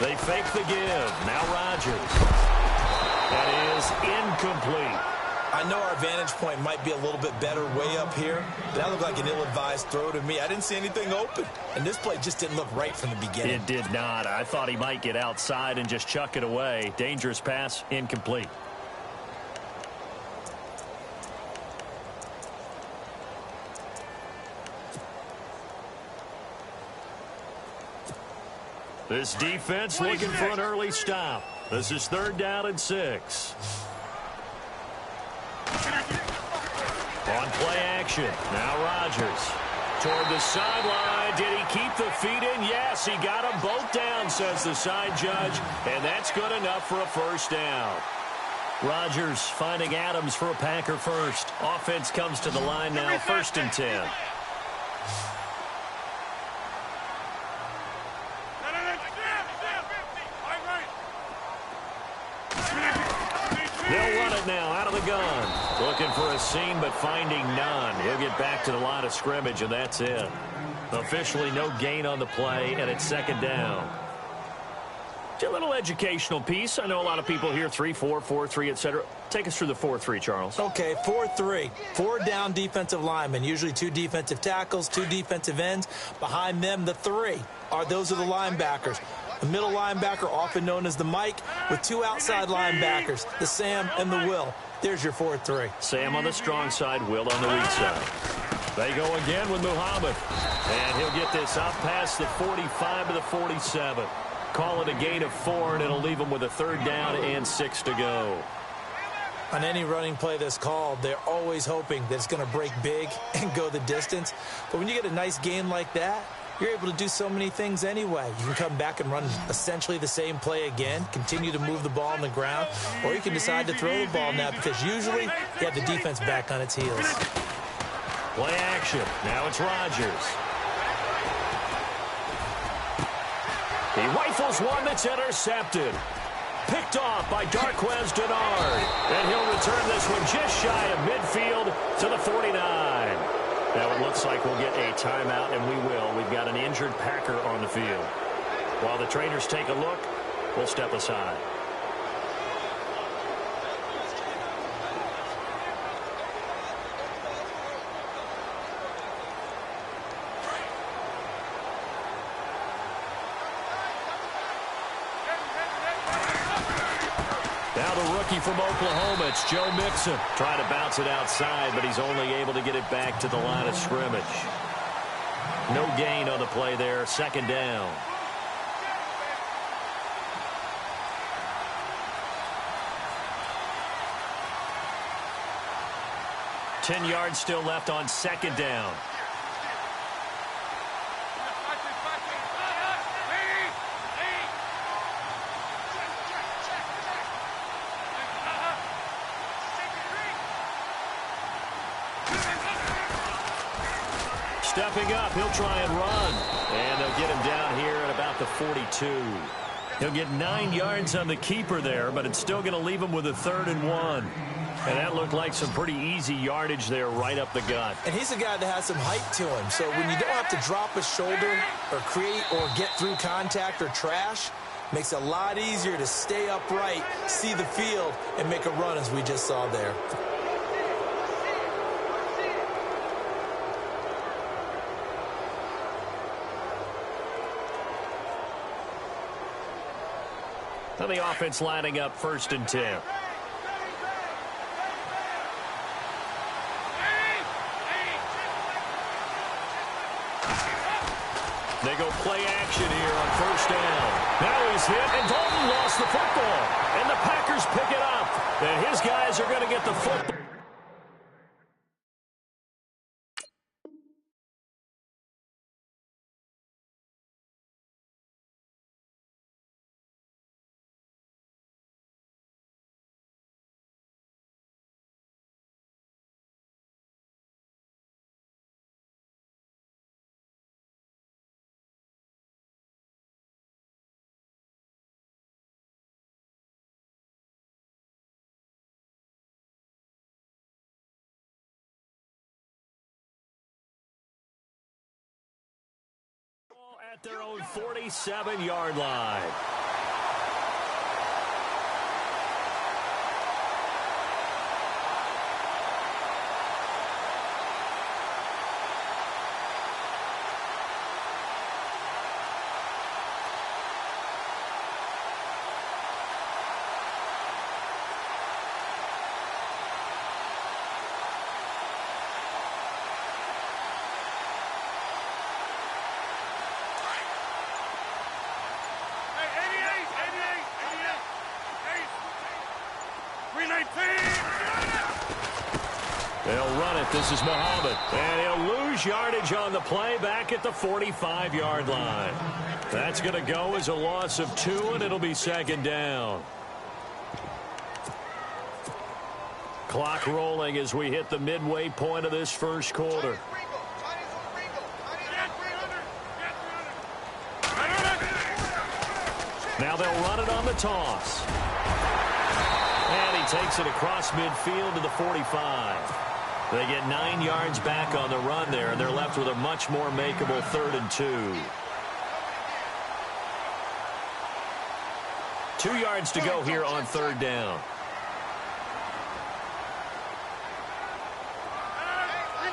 They fake the give. Now Rodgers. That is incomplete. I know our vantage point might be a little bit better way up here, but that looked like an ill-advised throw to me. I didn't see anything open, and this play just didn't look right from the beginning. It did not. I thought he might get outside and just chuck it away. Dangerous pass, incomplete. This defense looking for an early stop. This is 3rd down and 6. On play action. Now Rodgers. Toward the sideline. Did he keep the feet in? Yes, he got them both down, says the side judge. And that's good enough for a 1st down. Rodgers finding Adams for a Packer first. Offense comes to the line now, 1st and 10. They'll run it now out of the gun. Looking for a seam, but finding none. He'll get back to the line of scrimmage, and that's it. Officially no gain on the play, and it's 2nd down. A little educational piece. I know a lot of people hear 3-4, 4-3, etc. Take us through the 4-3, Charles. Okay, 4-3. 4 down defensive linemen, usually 2 defensive tackles, 2 defensive ends. Behind them, the 3 those are the linebackers. The middle linebacker, often known as the Mike, with 2 outside linebackers, the Sam and the Will. There's your 4-3. Sam on the strong side, Will on the weak side. They go again with Muhammad. And he'll get this up past the 45 to the 47. Call it a gain of 4, and it'll leave them with a 3rd down and 6 to go. On any running play that's called, they're always hoping that it's going to break big and go the distance. But when you get a nice gain like that, you're able to do so many things anyway. You can come back and run essentially the same play again, continue to move the ball on the ground, or you can decide to throw the ball now because usually you have the defense back on its heels. Play action. Now it's Rodgers. He rifles one that's intercepted. Picked off by Darquez Denard. And he'll return this one just shy of midfield to the 49. Now it looks like we'll get a timeout, and we will. We've got an injured Packer on the field. While the trainers take a look, we'll step aside. From Oklahoma, it's Joe Mixon trying to bounce it outside, but he's only able to get it back to the line of scrimmage. No gain on the play there, 2nd down. Ten yards still left on 2nd down. Stepping up, he'll try and run. And they'll get him down here at about the 42. He'll get 9 yards on the keeper there, but it's still going to leave him with a 3rd and 1. And that looked like some pretty easy yardage there right up the gut. And he's a guy that has some height to him. So when you don't have to drop a shoulder or create or get through contact or trash, makes it a lot easier to stay upright, see the field, and make a run as we just saw there. Now the offense lining up 1st and 10. They go play action here on 1st down. Now he's hit, and Dalton lost the football. And the Packers pick it up. And his guys are going to get the football. At their own 47-yard line. This is Muhammad. And he'll lose yardage on the play back at the 45-yard line. That's going to go as a loss of 2, and it'll be second down. Clock rolling as we hit the midway point of this first quarter. Now they'll run it on the toss. And he takes it across midfield to the 45. They get 9 yards back on the run there, and they're left with a much more makeable 3rd and 2. 2 yards to go here on 3rd down.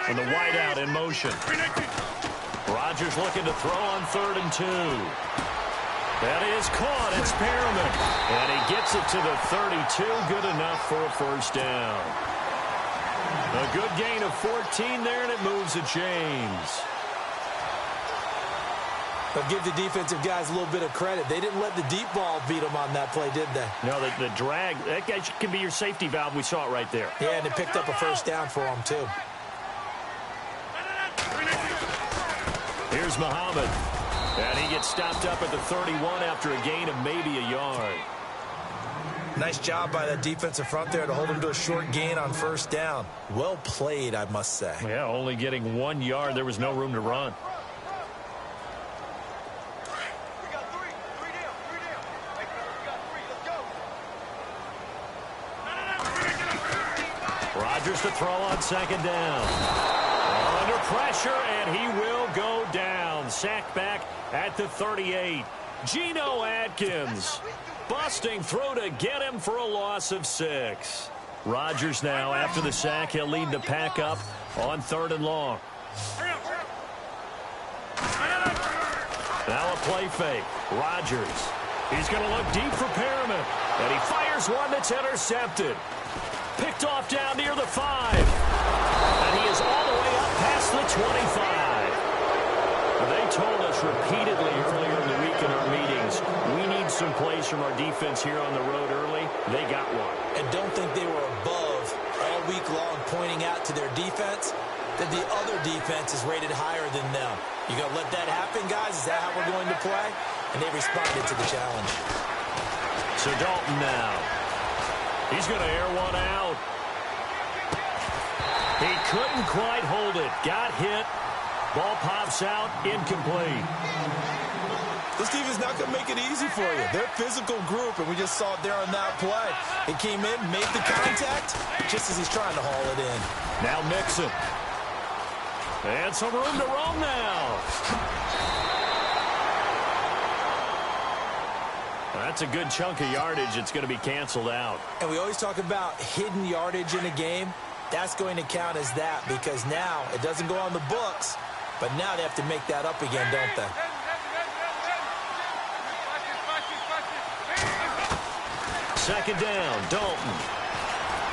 And the wideout in motion. Rodgers looking to throw on 3rd and 2. That is caught. It's Perriman. And he gets it to the 32. Good enough for a first down. A good gain of 14 there, and it moves the chains. But give the defensive guys a little bit of credit. They didn't let the deep ball beat them on that play, did they? No, the drag, that guy can be your safety valve. We saw it right there. Yeah, and it picked up a first down for them, too. Here's Muhammad. And he gets stopped up at the 31 after a gain of maybe a yard. Nice job by that defensive front there to hold him to a short gain on first down. Well played, I must say. Yeah, only getting 1 yard. There was no room to run. Rodgers to throw on second down. Under pressure, and he will go down. Sacked back at the 38. Geno Atkins busting through to get him for a loss of 6. Rodgers now, after the sack, he'll lead the pack up on 3rd and long. Now a play fake. Rodgers. He's going to look deep for Perriman. And he fires one that's intercepted. Picked off down near the 5. And he is all the way up past the 25. They told us repeatedly earlier in the week in our meetings, we need some plays from our defense here on the road early. They got one. And don't think they were above all week long pointing out to their defense that the other defense is rated higher than them. You going to let that happen, guys? Is that how we're going to play? And they responded to the challenge. So Dalton now. He's going to air one out. He couldn't quite hold it. Got hit. Ball pops out. Incomplete. This defense not going to make it easy for you. They're a physical group, and we just saw it there on that play. It came in, made the contact, just as he's trying to haul it in. Now Mixon. And some room to roam now. That's a good chunk of yardage. It's going to be canceled out. And we always talk about hidden yardage in a game. That's going to count as that because now it doesn't go on the books, but now they have to make that up again, don't they? Second down, Dalton.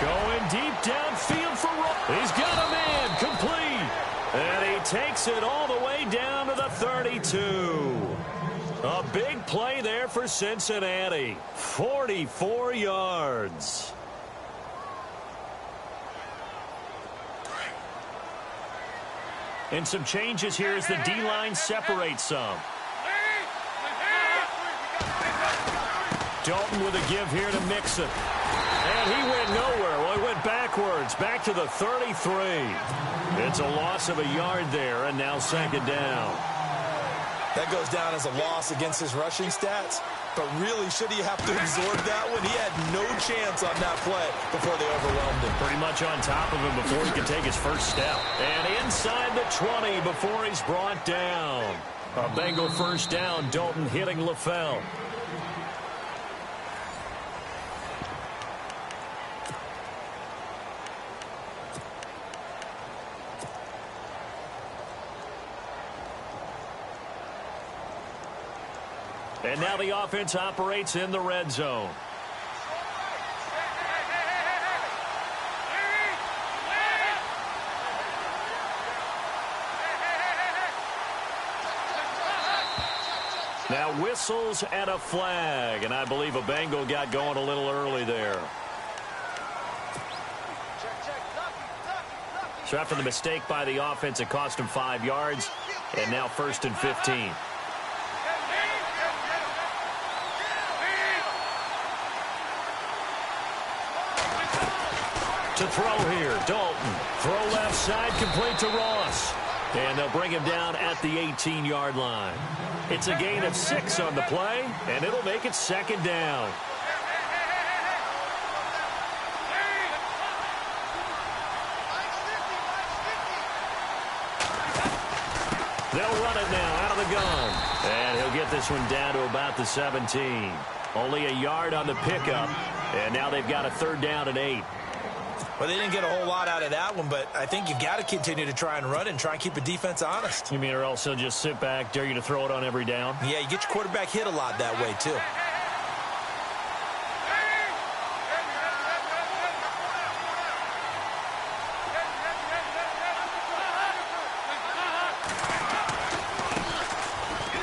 Going deep downfield for Roll. He's got a man complete. And he takes it all the way down to the 32. A big play there for Cincinnati. 44 yards. And some changes here as the D-line separates some. Dalton with a give here to Mixon. And he went nowhere. Well, he went backwards, back to the 33. It's a loss of a yard there, and now second down. That goes down as a loss against his rushing stats. But really, should he have to absorb that one? He had no chance on that play before they overwhelmed him. Pretty much on top of him before he could take his first step. And inside the 20 before he's brought down. A Bengal first down, Dalton hitting LaFell. And now the offense operates in the red zone. Now whistles and a flag, and I believe a Bengal got going a little early there. So after the mistake by the offense, it cost him 5 yards, and now 1st and 15. To throw here, Dalton. Throw left side, complete to Ross. And they'll bring him down at the 18-yard line. It's a gain of 6 on the play, and it'll make it 2nd down. They'll run it now out of the gun. And he'll get this one down to about the 17. Only a yard on the pickup, and now they've got a 3rd down and 8. Well, they didn't get a whole lot out of that one, but I think you've got to continue to try and run and try and keep the defense honest. You mean or else they'll just sit back, dare you to throw it on every down? Yeah, you get your quarterback hit a lot that way, too.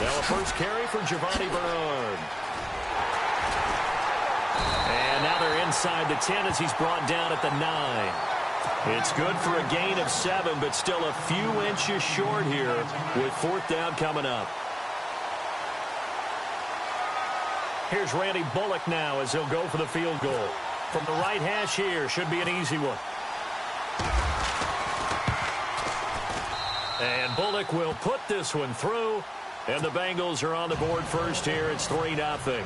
Now a first carry for Giovanni Bernard. And now they're inside the 10 as he's brought down at the 9. It's good for a gain of 7, but still a few inches short here with 4th down coming up. Here's Randy Bullock now as he'll go for the field goal. From the right hash here, should be an easy one. And Bullock will put this one through, and the Bengals are on the board first here. It's 3-0.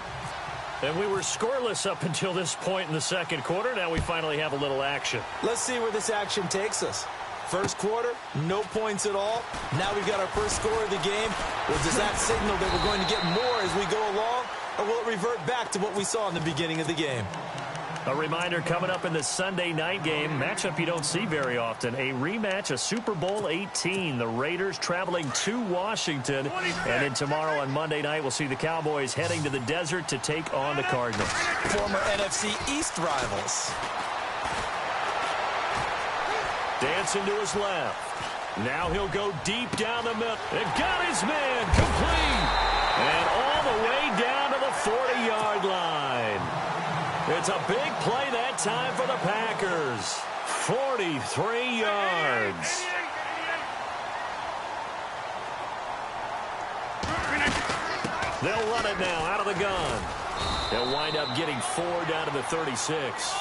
And we were scoreless up until this point in the 2nd quarter. Now we finally have a little action. Let's see where this action takes us. First quarter, no points at all. Now we've got our first score of the game. Well, does that signal that we're going to get more as we go along? Or will it revert back to what we saw in the beginning of the game? A reminder coming up in the Sunday night game, matchup you don't see very often, a rematch of Super Bowl 18. The Raiders traveling to Washington. And then tomorrow on Monday night, we'll see the Cowboys heading to the desert to take on the Cardinals. Former NFC East rivals. Dancing to his left. Now he'll go deep down the middle. And got his man complete. And all the way down to the 40-yard line. It's a big play that time for the Packers. 43 yards. They'll run it now out of the gun. They'll wind up getting 4 down to the 36.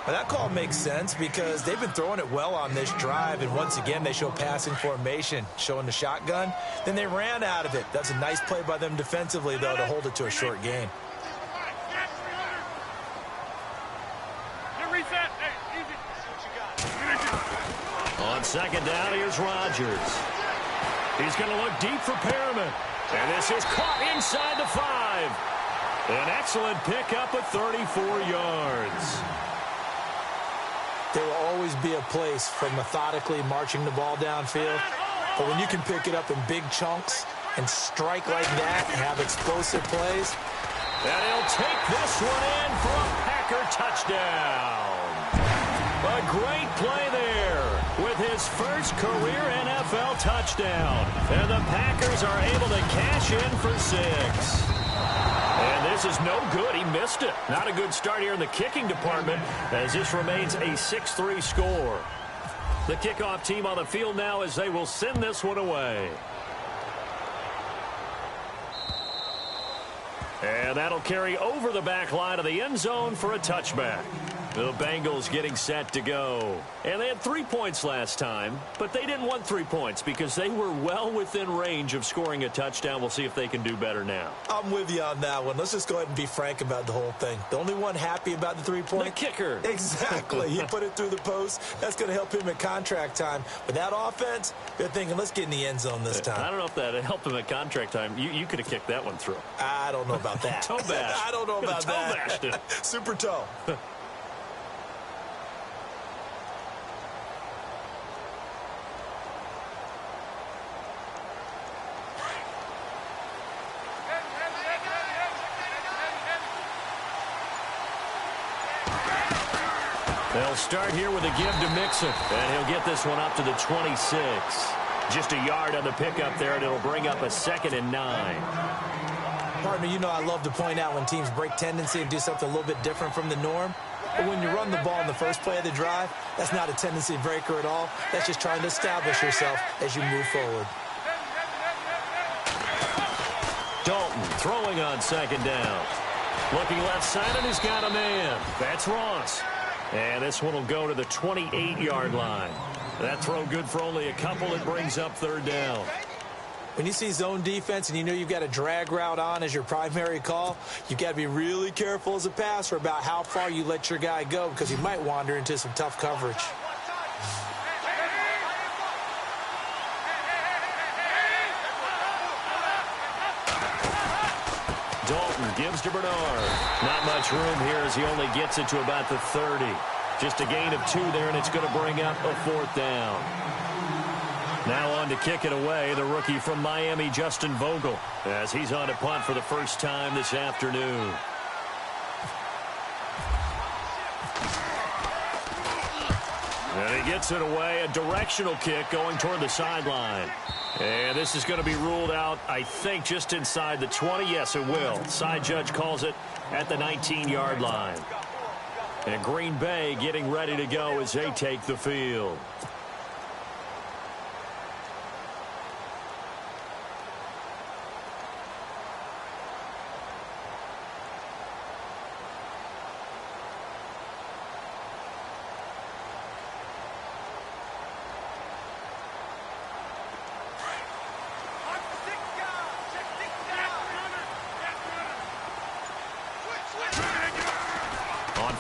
Well, that call makes sense because they've been throwing it well on this drive, and once again they show passing formation, showing the shotgun. Then they ran out of it. That's a nice play by them defensively, though, to hold it to a short gain. On 2nd down, here's Rodgers. He's going to look deep for Perriman. And this is caught inside the 5. An excellent pickup of 34 yards. There will always be a place for methodically marching the ball downfield. But when you can pick it up in big chunks and strike like that and have explosive plays. And he'll take this one in for a Packer touchdown. A great play there with his first career NFL touchdown. And the Packers are able to cash in for 6. And this is no good. He missed it. Not a good start here in the kicking department as this remains a 6-3 score. The kickoff team on the field now as they will send this one away. And that'll carry over the back line of the end zone for a touchback. The Bengals getting set to go. And they had 3 points last time, but they didn't want 3 points because they were well within range of scoring a touchdown. We'll see if they can do better now. I'm with you on that one. Let's just go ahead and be frank about the whole thing. The only one happy about the 3-point? The kicker. Exactly. He put it through the post. That's going to help him at contract time. But that offense, they're thinking, let's get in the end zone this time. I don't know if that helped him at contract time. You could have kicked that one through. I don't know about that. Toe bash. I don't know about that. Toe bashed it. Super toe. They'll start here with a give to Mixon, and he'll get this one up to the 26. Just a yard on the pickup there, and it'll bring up a 2nd and 9. Partner, you know I love to point out when teams break tendency and do something a little bit different from the norm. But when you run the ball in the first play of the drive, that's not a tendency breaker at all. That's just trying to establish yourself as you move forward. Dalton throwing on second down. Looking left side, and he's got a man. That's Ross. And this one will go to the 28-yard line. That throw good for only a couple. It brings up third down. When you see zone defense and you know you've got a drag route on as your primary call, you've got to be really careful as a passer about how far you let your guy go because he might wander into some tough coverage. Dalton gives to Bernard. Not much room here as he only gets it to about the 30. Just a gain of 2 there, and it's going to bring up a fourth down. Now on to kick it away, the rookie from Miami, Justin Vogel, as he's on to punt for the first time this afternoon. And he gets it away, a directional kick going toward the sideline. And this is going to be ruled out, I think, just inside the 20. Yes, it will. Side judge calls it at the 19-yard line. And Green Bay getting ready to go as they take the field.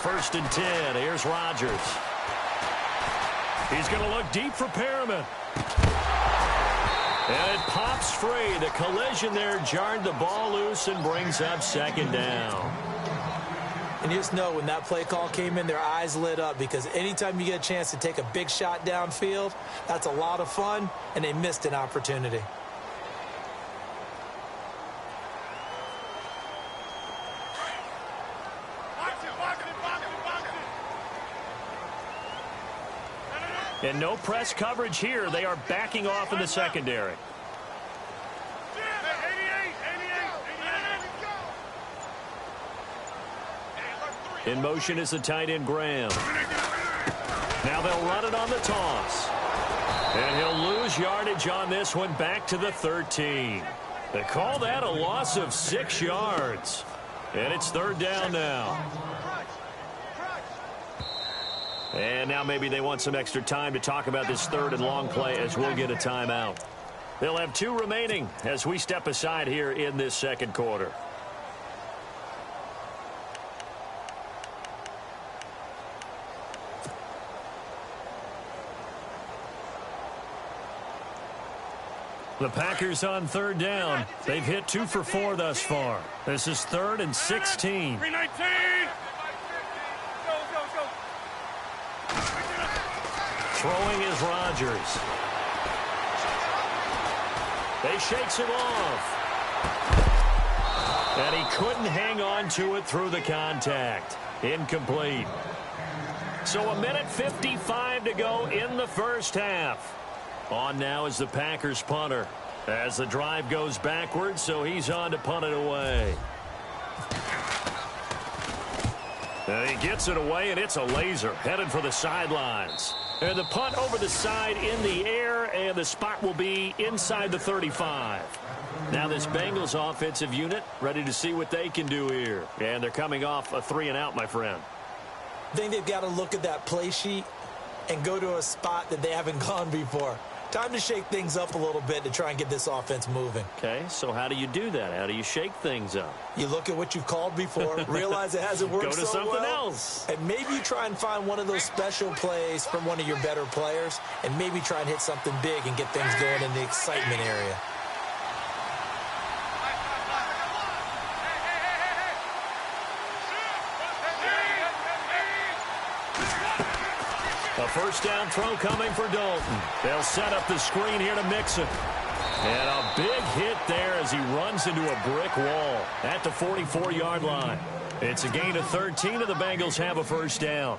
First and 10. Here's Rodgers. He's going to look deep for Perriman. And it pops free. The collision there jarred the ball loose and brings up second down. And you just know when that play call came in, their eyes lit up because anytime you get a chance to take a big shot downfield, that's a lot of fun, and they missed an opportunity. And no press coverage here. They are backing off in the secondary. In motion is the tight end, Graham. Now they'll run it on the toss. And he'll lose yardage on this one back to the 13. They call that a loss of 6 yards. And it's third down now. And now maybe they want some extra time to talk about this third and long play as we'll get a timeout. They'll have 2 remaining as we step aside here in this second quarter. The Packers on third down. They've hit 2 for 4 thus far. This is 3rd and 16. 319. Throwing is Rodgers. They shakes him off. And he couldn't hang on to it through the contact. Incomplete. So a minute 55 to go in the first half. On now is the Packers punter. As the drive goes backwards, so he's on to punt it away. And he gets it away, and it's a laser headed for the sidelines. And the punt over the side in the air, and the spot will be inside the 35. Now this Bengals offensive unit ready to see what they can do here. And they're coming off a 3-and-out, my friend. I think they've got to look at that play sheet and go to a spot that they haven't gone before. Time to shake things up a little bit to try and get this offense moving. Okay, so how do you do that? How do you shake things up? You look at what you've called before, realize it hasn't worked so well. Go to something else. And maybe you try and find one of those special plays from one of your better players, and maybe try and hit something big and get things going in the excitement area. A first down throw coming for Dalton. They'll set up the screen here to Mixon. And a big hit there as he runs into a brick wall at the 44-yard line. It's a gain of 13, and the Bengals have a first down.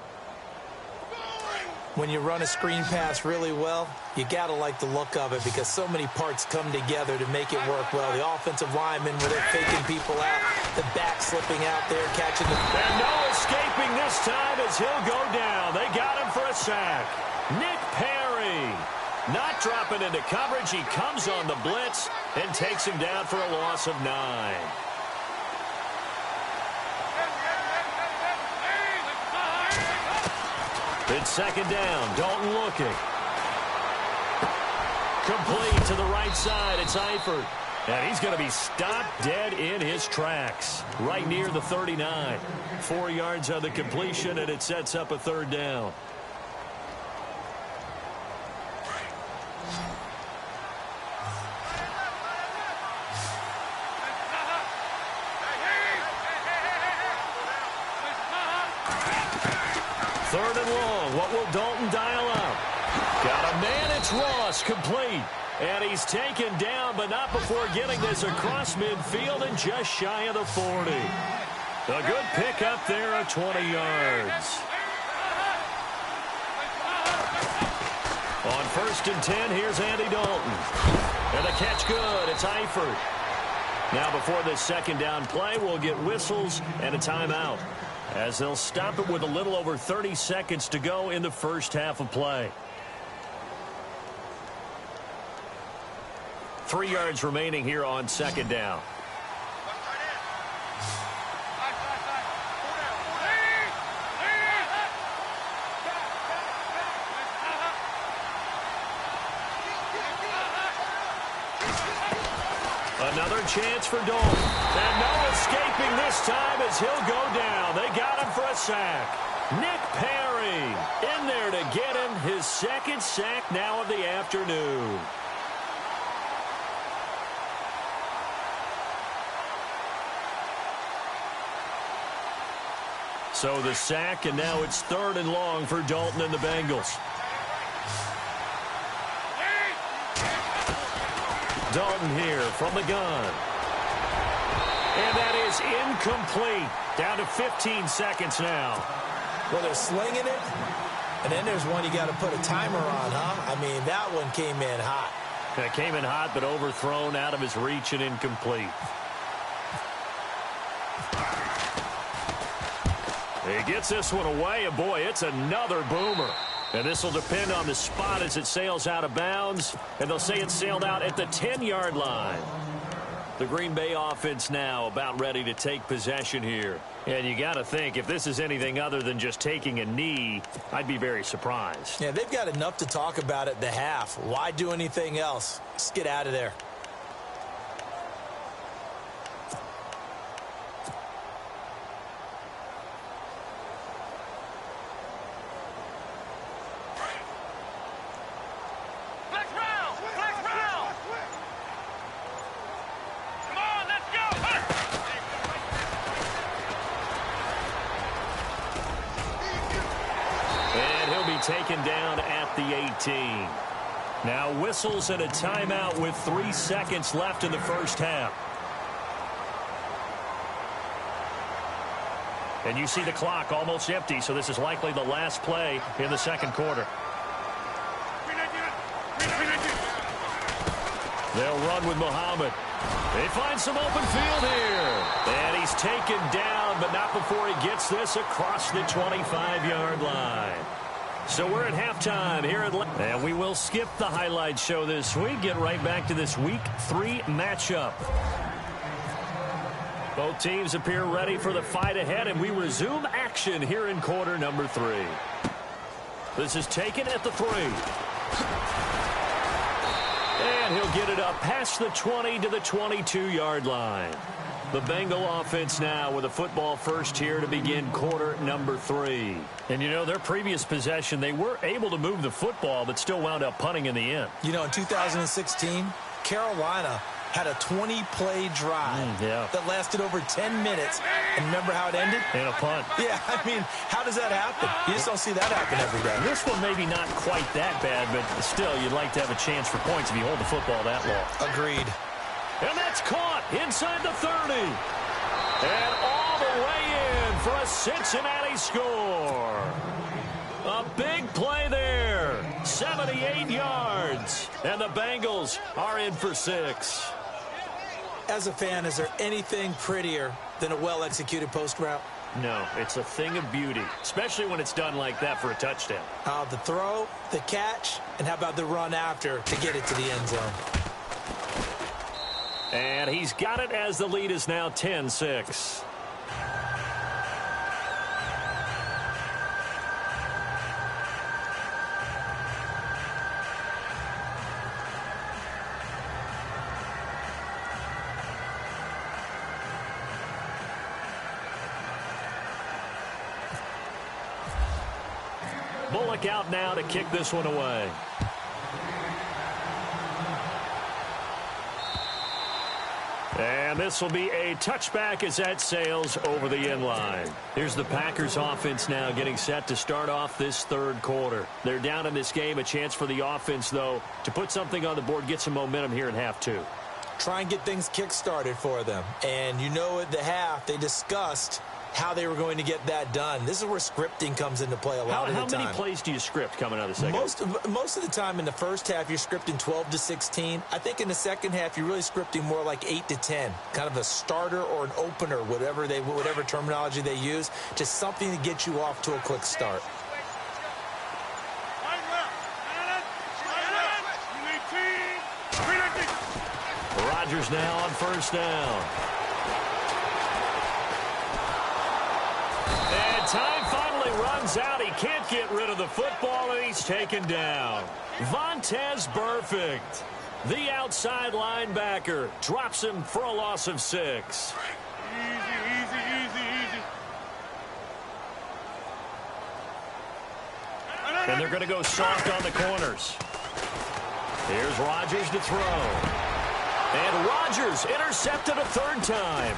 When you run a screen pass really well, you got to like the look of it because so many parts come together to make it work well. The offensive linemen, where they're faking people out, the back slipping out there, catching the... And no escaping this time as he'll go down. They got him for a sack. Nick Perry not dropping into coverage. He comes on the blitz and takes him down for a loss of 9. It's second down. Dalton looking. Complete to the right side. It's Eifert. And he's going to be stopped dead in his tracks. Right near the 39. 4 yards on the completion, and it sets up a third down. Third and long. What will Dalton dial up? Got a man. It's Ross. Complete. And he's taken down, but not before getting this across midfield and just shy of the 40. A good pick up there of 20 yards. On 1st and 10, here's Andy Dalton. And the catch good. It's Eifert. Now before this second down play, we'll get whistles and a timeout, as they'll stop it with a little over 30 seconds to go in the first half of play. 3 yards remaining here on second down. Another chance for Dalton. And no escaping this time as he'll go down. They got him for a sack. Nick Perry in there to get him his second sack now of the afternoon. So the sack, and now it's third and long for Dalton and the Bengals. Dalton here from the gun. And that is incomplete. Down to 15 seconds now. Well, they're slinging it, and then there's one you got to put a timer on, huh? I mean, that one came in hot. It came in hot, but overthrown, out of his reach, and incomplete. He gets this one away, and boy, it's another boomer. And this will depend on the spot as it sails out of bounds, and they'll say it sailed out at the 10-yard line. The Green Bay offense now about ready to take possession here. And you got to think, if this is anything other than just taking a knee, I'd be very surprised. Yeah, they've got enough to talk about at the half. Why do anything else? Just get out of there. Taken down at the 18. Now whistles and a timeout with 3 seconds left in the first half. And you see the clock almost empty, so this is likely the last play in the second quarter. They'll run with Muhammad. They find some open field here. And he's taken down, but not before he gets this across the 25-yard line. So we're at halftime here at... And we will skip the highlight show this week. Get right back to this Week 3 matchup. Both teams appear ready for the fight ahead, and we resume action here in quarter number 3. This is taken at the 3. And he'll get it up past the 20 to the 22-yard line. The Bengal offense now with a football first here to begin quarter number 3. And, you know, their previous possession, they were able to move the football, but still wound up punting in the end. You know, in 2016, Carolina had a 20-play drive that lasted over 10 minutes. And remember how it ended? In a punt. Yeah, I mean, how does that happen? You just don't see that happen every day. This one maybe not quite that bad, but still, you'd like to have a chance for points if you hold the football that long. Agreed. And that's caught inside the 30. And all the way in for a Cincinnati score. A big play there. 78 yards. And the Bengals are in for 6. As a fan, is there anything prettier than a well-executed post route? No, it's a thing of beauty, especially when it's done like that for a touchdown. The throw, the catch, and how about the run after to get it to the end zone? And he's got it as the lead is now 10-6. Bullock out now to kick this one away. And this will be a touchback as that sails over the end line. Here's the Packers offense now getting set to start off this third quarter. They're down in this game. A chance for the offense, though, to put something on the board, get some momentum here in half two. Try and get things kick-started for them. And you know at the half, they discussed how they were going to get that done. This is where scripting comes into play a lot of the time. How many plays do you script coming out of the second half? Most of the time in the first half, you're scripting 12 to 16. I think in the second half, you're really scripting more like 8 to 10. Kind of a starter or an opener, whatever terminology they use. Just something to get you off to a quick start. Rodgers now on first down. And time finally runs out. He can't get rid of the football, and he's taken down. Vontaze Burfict, the outside linebacker, drops him for a loss of 6. Easy. And they're going to go soft on the corners. Here's Rodgers to throw. And Rodgers intercepted a third time.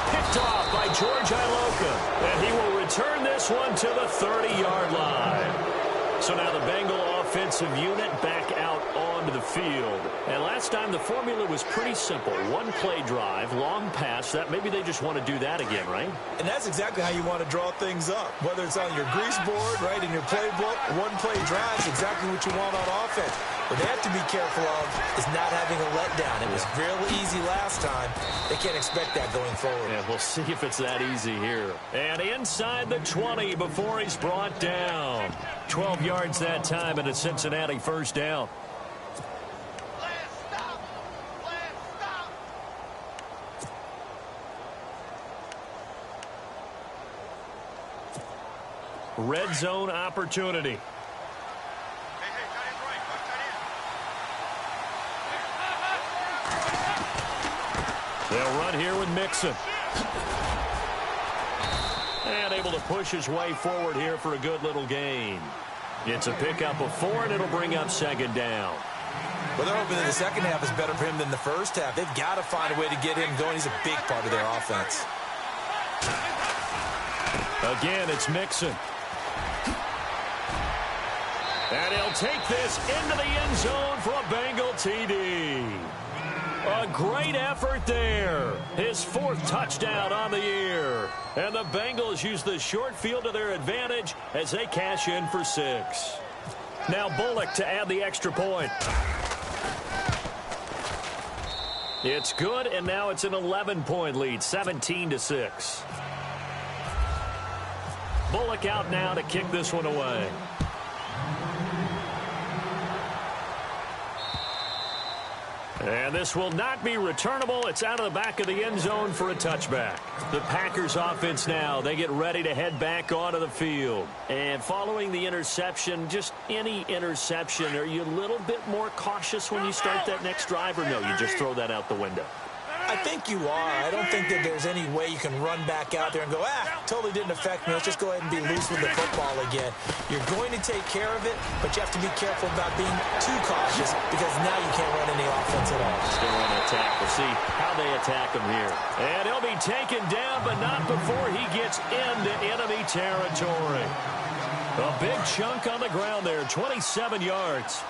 Picked off by George Iloka. And he will return this one to the 30-yard line. So now the Bengal offensive unit back out onto the field. And last time the formula was pretty simple. One-play drive, long pass. That maybe they just want to do that again, right? And that's exactly how you want to draw things up. Whether it's on your grease board, right, in your playbook, one-play drive is exactly what you want on offense. What they have to be careful of is not having a letdown. It was real easy last time. They can't expect that going forward. Yeah, we'll see if it's that easy here. And inside the 20 before he's brought down. 12 yards that time and a Cincinnati first down. Red zone opportunity. They'll run here with Mixon. And able to push his way forward here for a good little gain. It's a pickup of 4, and it'll bring up second down. Well, they're hoping that the second half is better for him than the first half. They've got to find a way to get him going. He's a big part of their offense. Again, it's Mixon. And he'll take this into the end zone for a Bengal TD. A great effort there. His 4th touchdown on the year. And the Bengals use the short field to their advantage as they cash in for 6. Now Bullock to add the extra point. It's good, and now it's an 11-point lead, 17-6. Bullock out now to kick this one away. And this will not be returnable. It's out of the back of the end zone for a touchback. The Packers offense now, they get ready to head back onto the field. And following the interception, just any interception, are you a little bit more cautious when you start that next drive, or no, you just throw that out the window? I think you are. I don't think that there's any way you can run back out there and go, totally didn't affect me. Let's just go ahead and be loose with the football again. You're going to take care of it, but you have to be careful about being too cautious because now you can't run any offense at all. Still want to attack. We'll see how they attack him here. And he'll be taken down, but not before he gets into enemy territory. A big chunk on the ground there, 27 yards.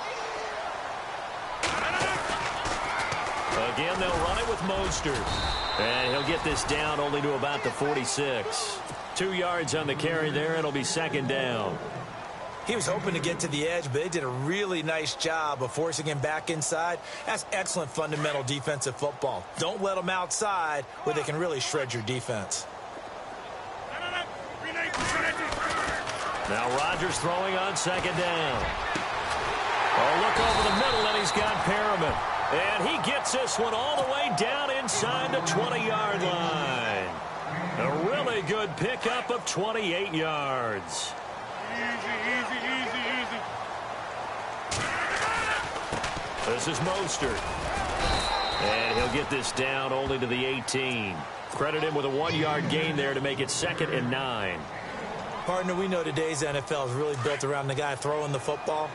Again, they'll run it with Mostert. And he'll get this down only to about the 46. 2 yards on the carry there. It'll be second down. He was hoping to get to the edge, but they did a really nice job of forcing him back inside. That's excellent fundamental defensive football. Don't let them outside where they can really shred your defense. Now Rodgers throwing on second down. Oh, look over the middle, and he's got Perriman. And he gets this one all the way down inside the 20-yard line. A really good pickup of 28 yards. Easy. This is Mostert. And he'll get this down only to the 18. Credit him with a 1-yard gain there to make it 2nd and 9. Partner, we know today's NFL is really built around the guy throwing the football.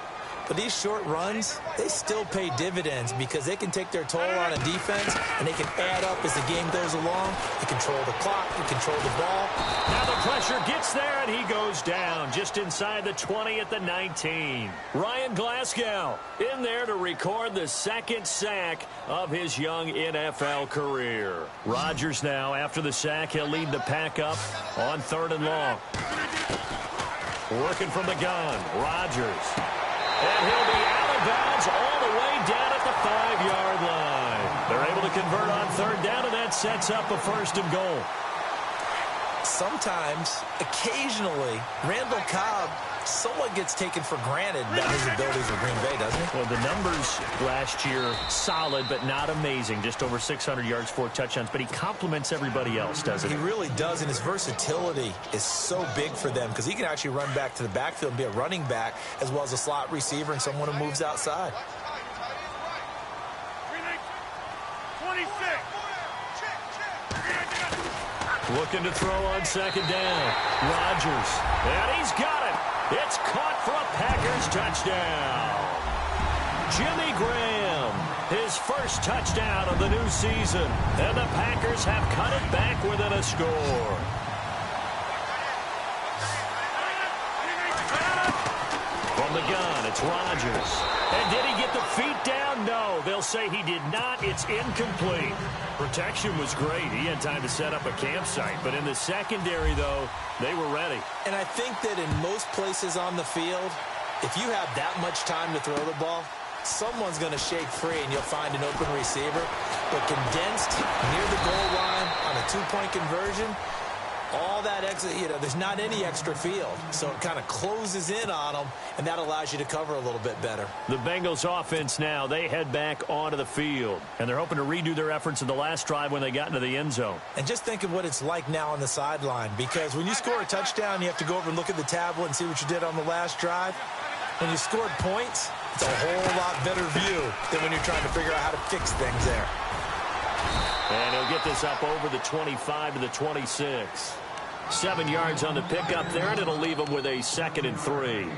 But these short runs, they still pay dividends because they can take their toll on a defense, and they can add up as the game goes along. They control the clock, they control the ball. Now the pressure gets there, and he goes down just inside the 20 at the 19. Ryan Glasgow in there to record the 2nd sack of his young NFL career. Rodgers now, after the sack, he'll lead the pack up on 3rd and long. Working from the gun, Rodgers. And he'll be out of bounds all the way down at the 5-yard line. They're able to convert on 3rd down, and that sets up a 1st and goal. Sometimes, occasionally, Randall Cobb somewhat gets taken for granted about his abilities with Green Bay, doesn't he? Well, the numbers last year, solid but not amazing. Just over 600 yards, 4 touchdowns. But he complements everybody else, doesn't he? He really does, and his versatility is so big for them because he can actually run back to the backfield and be a running back as well as a slot receiver and someone who moves outside. 26. Looking to throw on 2nd down. Rodgers. And he's got it. It's caught for a Packers touchdown. Jimmy Graham, his first touchdown of the new season. And the Packers have cut it back within a score. From the gun, it's Rodgers. And did he get the feet down? No, they'll say he did not. It's incomplete. Protection was great. He had time to set up a campsite. But in the secondary, though, they were ready. And I think that in most places on the field, if you have that much time to throw the ball, someone's going to shake free and you'll find an open receiver. But condensed near the goal line on a 2-point conversion, all that extra, there's not any extra field. So it kind of closes in on them, and that allows you to cover a little bit better. The Bengals offense now, they head back onto the field. And they're hoping to redo their efforts in the last drive when they got into the end zone. And just think of what it's like now on the sideline. Because when you score a touchdown, you have to go over and look at the tablet and see what you did on the last drive. When you scored points, it's a whole lot better view than when you're trying to figure out how to fix things there. And he'll get this up over the 25 to the 26. 7 yards on the pickup there, and it'll leave him with a 2nd and 3.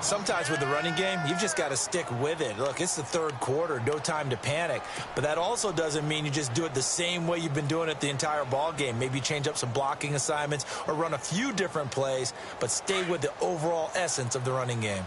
Sometimes with the running game, you've just got to stick with it. Look, it's the 3rd quarter, no time to panic. But that also doesn't mean you just do it the same way you've been doing it the entire ball game. Maybe change up some blocking assignments or run a few different plays, but stay with the overall essence of the running game.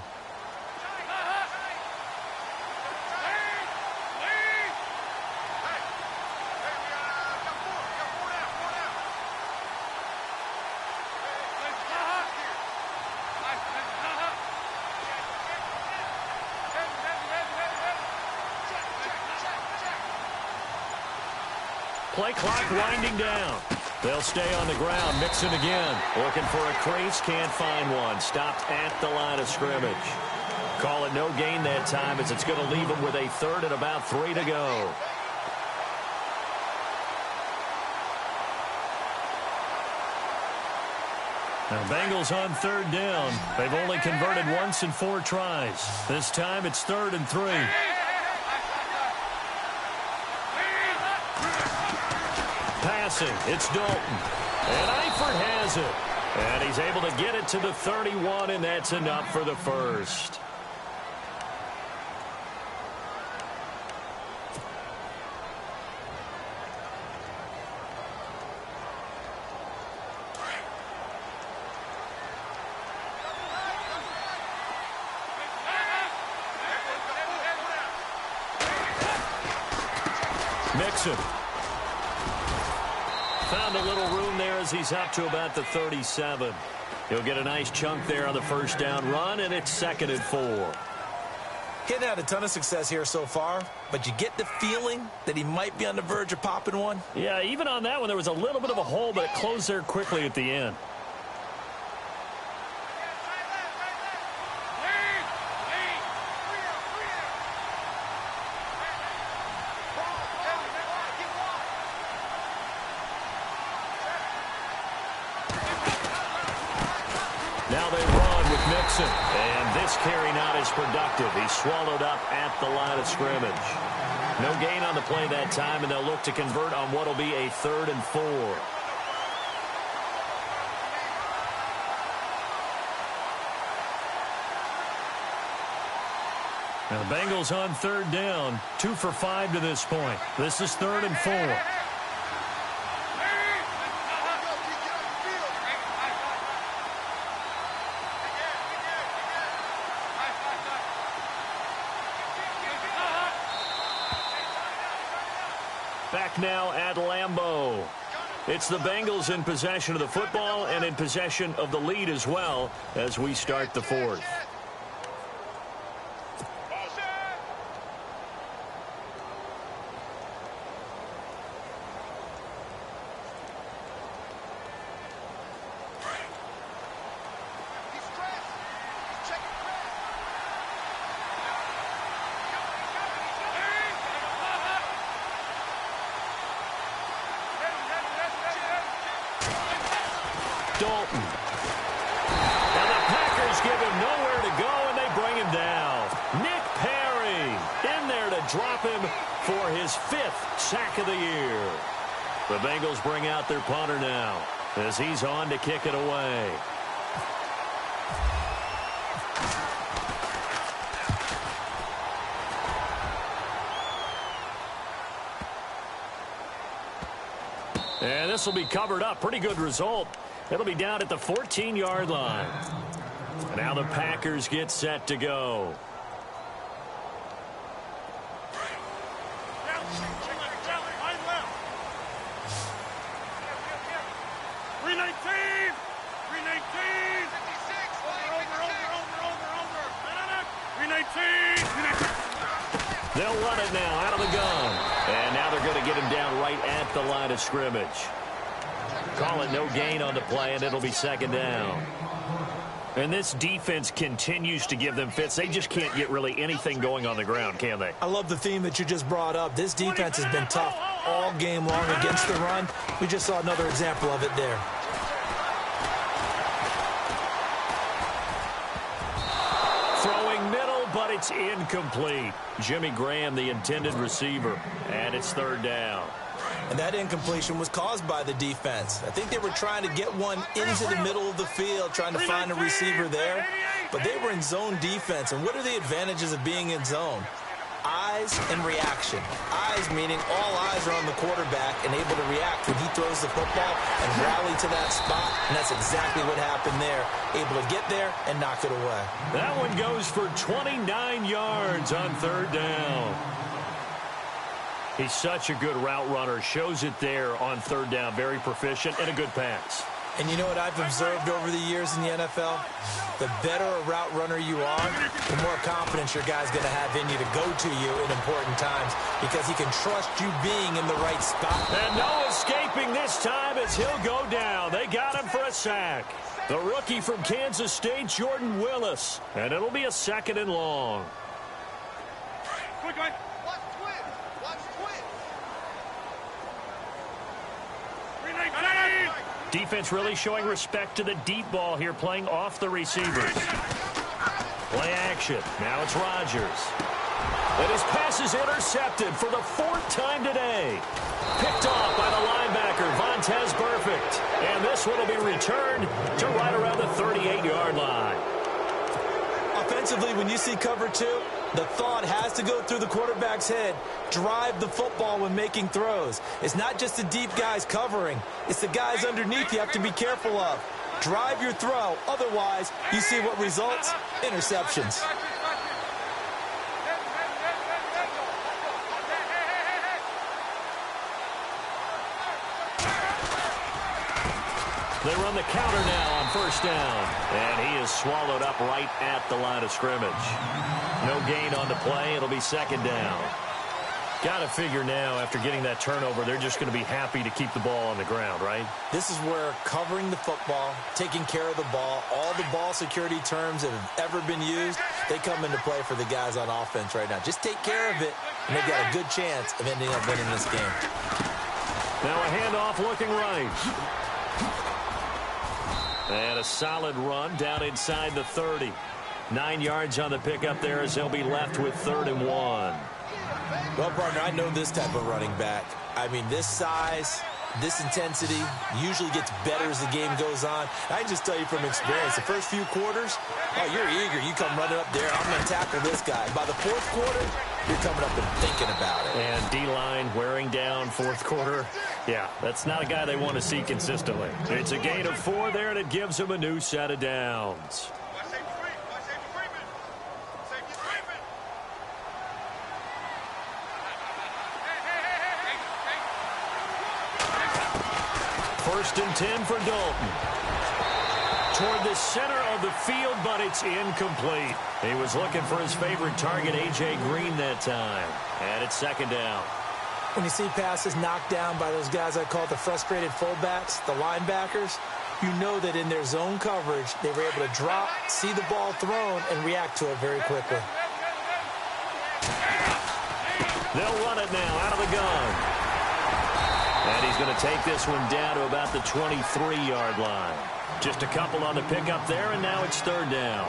Play clock winding down. They'll stay on the ground. Mixon again. Looking for a crease. Can't find one. Stopped at the line of scrimmage. Call it no gain that time as it's going to leave them with a 3rd and about 3 to go. Now Bengals on 3rd down. They've only converted once in 4 tries. This time it's 3rd and 3. Passing, it's Dalton. And Eifert has it. And he's able to get it to the 31, and that's enough for the first. Mixon. Found a little room there as he's up to about the 37. He'll get a nice chunk there on the first down run, and it's 2nd and 4. He hasn't had a ton of success here so far, but you get the feeling that he might be on the verge of popping one. Yeah, even on that one, there was a little bit of a hole, but it closed there quickly at the end. Now they run with Mixon. And this carry not as productive. He's swallowed up at the line of scrimmage. No gain on the play that time, and they'll look to convert on what will be a 3rd and 4. Now the Bengals on 3rd down. 2 for 5 to this point. This is 3rd and 4. Back now at Lambeau. It's the Bengals in possession of the football and in possession of the lead as well as we start the 4th. Dalton. Now the Packers give him nowhere to go, and they bring him down. Nick Perry in there to drop him for his 5th sack of the year. The Bengals bring out their punter now as he's on to kick it away. And this will be covered up. Pretty good result. It'll be down at the 14-yard line. Now the Packers get set to go. They'll run it now out of the gun. And now they're going to get him down right at the line of scrimmage. Call it no gain on the play, and it'll be 2nd down. And this defense continues to give them fits. They just can't get really anything going on the ground, can they? I love the theme that you just brought up. This defense has been tough all game long against the run. We just saw another example of it there. Throwing middle, but it's incomplete. Jimmy Graham, the intended receiver, and it's 3rd down. And that incompletion was caused by the defense. I think they were trying to get one into the middle of the field, trying to find a receiver there. But they were in zone defense. And what are the advantages of being in zone? Eyes and reaction. Eyes meaning all eyes are on the quarterback and able to react when he throws the football and rally to that spot. And that's exactly what happened there. Able to get there and knock it away. That one goes for 29 yards on 3rd down. He's such a good route runner. Shows it there on 3rd down. Very proficient and a good pass. And you know what I've observed over the years in the NFL? The better a route runner you are, the more confidence your guy's going to have in you to go to you in important times because he can trust you being in the right spot. And no escaping this time as he'll go down. They got him for a sack. The rookie from Kansas State, Jordan Willis. And it'll be a 2nd and long. Quick, quick. Defense really showing respect to the deep ball here, playing off the receivers. Play action. Now it's Rodgers. And his pass is intercepted for the 4th time today. Picked off by the linebacker, Vontaze Burfict. And this one will be returned to right around the 38-yard line. Offensively, when you see cover 2, the thought has to go through the quarterback's head. Drive the football when making throws. It's not just the deep guys covering. It's the guys underneath you have to be careful of. Drive your throw. Otherwise, you see what results? Interceptions. They run the counter now on first down. And he is swallowed up right at the line of scrimmage. No gain on the play. It'll be second down. Got to figure now, after getting that turnover, they're just going to be happy to keep the ball on the ground, right? This is where covering the football, taking care of the ball, all the ball security terms that have ever been used, they come into play for the guys on offense right now. Just take care of it, and they've got a good chance of ending up winning this game. Now a handoff looking right. And a solid run down inside the 30. 9 yards on the pickup there as they'll be left with 3rd and 1. Well, partner, I know this type of running back. I mean, this size, this intensity usually gets better as the game goes on. I can just tell you from experience, the first few quarters, oh, you're eager. You come running up there, I'm going to tackle this guy. By the 4th quarter, you're coming up and thinking about it. And D-line wearing down 4th quarter. Yeah, that's not a guy they want to see consistently. It's a gain of 4 there, and it gives them a new set of downs. First and 10 for Dalton. Toward the center of the field, but it's incomplete. He was looking for his favorite target, A.J. Green, that time. And it's second down. When you see passes knocked down by those guys I call the frustrated fullbacks, the linebackers, you know that in their zone coverage, they were able to drop, see the ball thrown, and react to it very quickly. They'll run it now out of the gun. And he's going to take this one down to about the 23-yard line. Just a couple on the pickup there, and now it's 3rd down.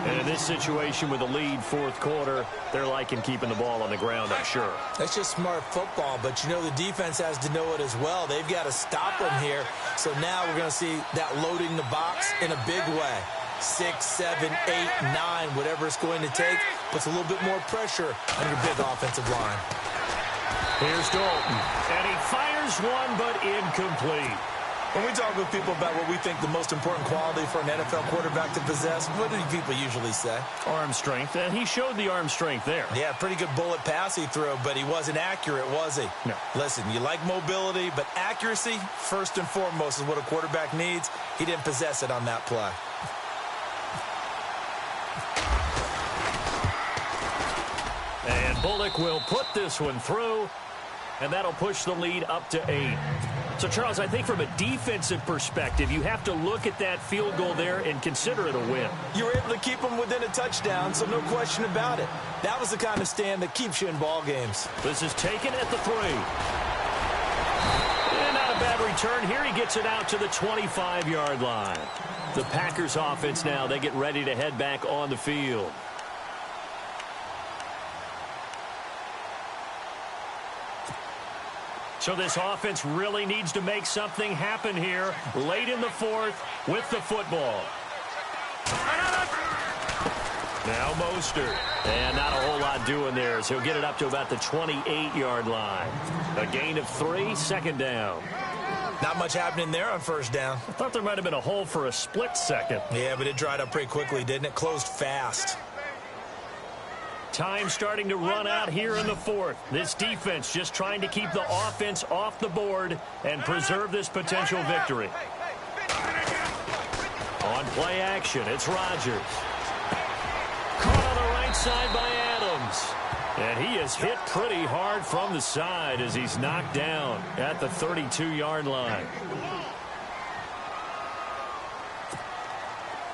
And in this situation with a lead 4th quarter, they're liking keeping the ball on the ground, I'm sure. That's just smart football, but you know the defense has to know it as well. They've got to stop them here. So now we're going to see that loading the box in a big way. 6, 7, 8, 9, whatever it's going to take, puts a little bit more pressure on your big offensive line. Here's Dalton, and he fires one, but incomplete. When we talk with people about what we think the most important quality for an NFL quarterback to possess, what do people usually say? Arm strength, and he showed the arm strength there. Yeah, pretty good bullet pass he threw, but he wasn't accurate, was he? No. Listen, you like mobility, but accuracy, first and foremost, is what a quarterback needs. He didn't possess it on that play. And Bullock will put this one through, and that'll push the lead up to 8. So, Charles, I think from a defensive perspective, you have to look at that field goal there and consider it a win. You were able to keep them within a touchdown, so no question about it. That was the kind of stand that keeps you in ball games. This is taken at the 3. And not a bad return here. He gets it out to the 25-yard line. The Packers offense now, they get ready to head back on the field. So this offense really needs to make something happen here late in the 4th with the football. Now Mostert. And not a whole lot doing there as he'll get it up to about the 28-yard line. A gain of 3, 2nd down. Not much happening there on first down. I thought there might have been a hole for a split second. Yeah, but it dried up pretty quickly, didn't it? Closed fast. Time starting to run out here in the 4th. This defense just trying to keep the offense off the board and preserve this potential victory. On play action, it's Rodgers. Caught on the right side by Adams. And he is hit pretty hard from the side as he's knocked down at the 32-yard line.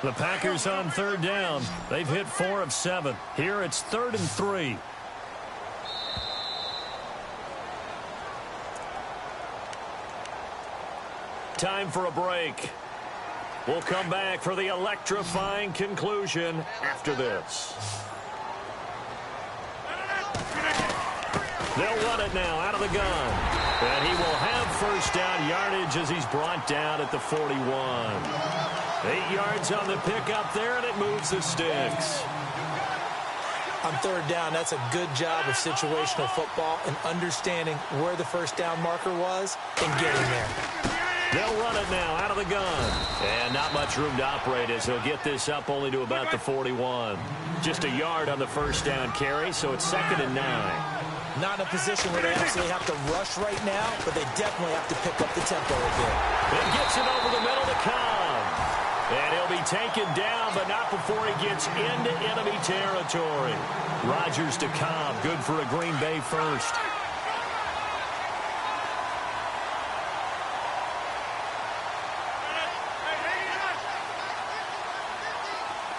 The Packers on 3rd down. They've hit 4 of 7. Here it's 3rd and 3. Time for a break. We'll come back for the electrifying conclusion after this. They'll run it now out of the gun. And he will have first down yardage as he's brought down at the 41. 8 yards on the pickup there, and it moves the sticks. On 3rd down, that's a good job of situational football and understanding where the first down marker was and getting there. They'll run it now out of the gun. And not much room to operate as he'll get this up only to about the 41. Just a yard on the first down carry, so it's 2nd and 9. Not in a position where they absolutely have to rush right now, but they definitely have to pick up the tempo a bit. It gets it over the middle to Cobb. And he'll be taken down, but not before he gets into enemy territory. Rodgers to Cobb, good for a Green Bay first.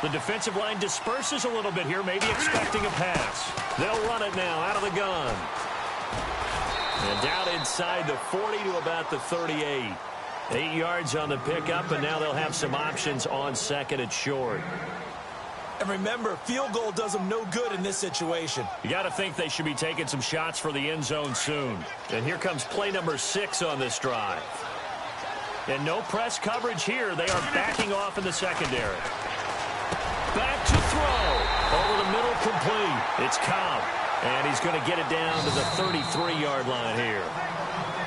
The defensive line disperses a little bit here, maybe expecting a pass. They'll run it now out of the gun. And down inside the 40 to about the 38. 8 yards on the pickup, and now they'll have some options on second and short. And remember, field goal does them no good in this situation. You got to think they should be taking some shots for the end zone soon. And here comes play number 6 on this drive. And no press coverage here. They are backing off in the secondary. Back to throw. Over the middle, complete. It's Cobb. And he's going to get it down to the 33-yard line here.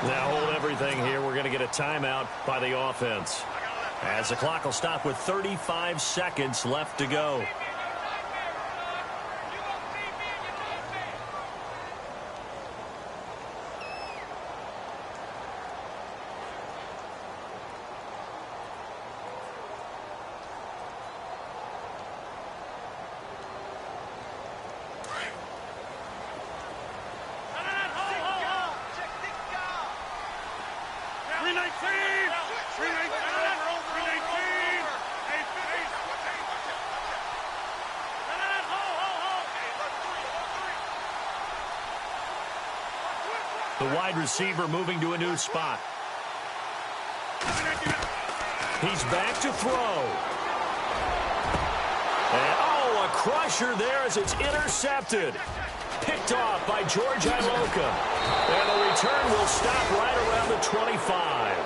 Now hold everything here. We're going to get a timeout by the offense, as the clock will stop with 35 seconds left to go. The wide receiver moving to a new spot. He's back to throw. And, oh, a crusher there as it's intercepted. Picked off by George Iloka. And the return will stop right around the 25.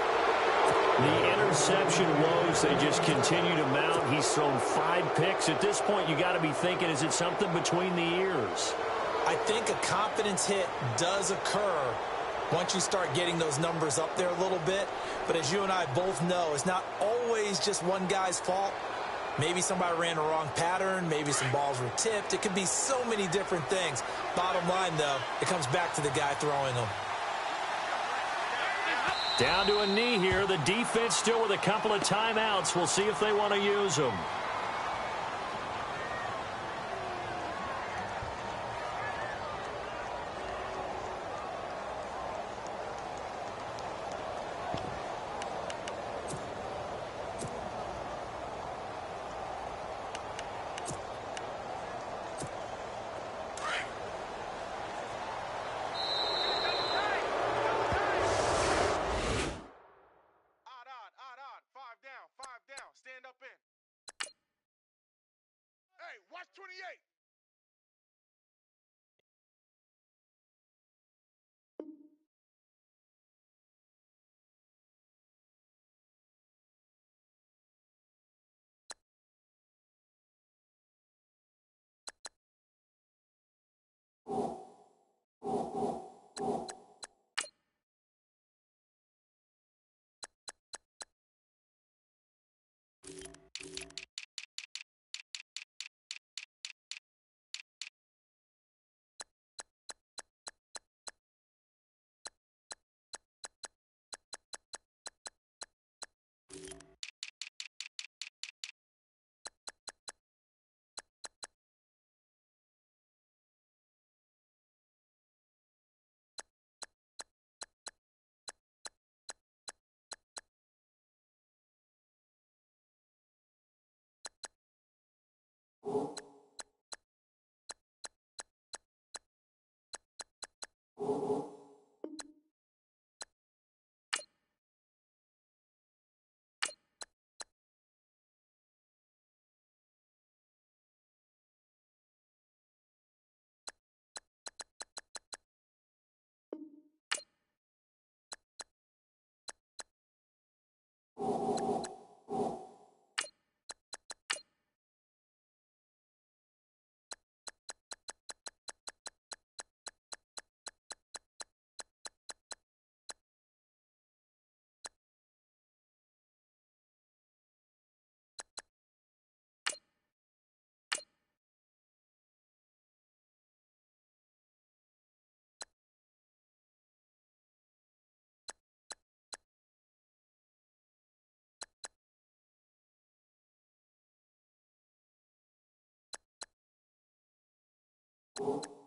The interception woes, they just continue to mount. He's thrown 5 picks. At this point, you got to be thinking, is it something between the ears? I think a confidence hit does occur once you start getting those numbers up there a little bit. But as you and I both know, it's not always just one guy's fault. Maybe somebody ran a wrong pattern. Maybe some balls were tipped. It could be so many different things. Bottom line, though, it comes back to the guy throwing them. Down to a knee here. The defense still with a couple of timeouts. We'll see if they want to use them. Stand up in. Hey, watch 28. you.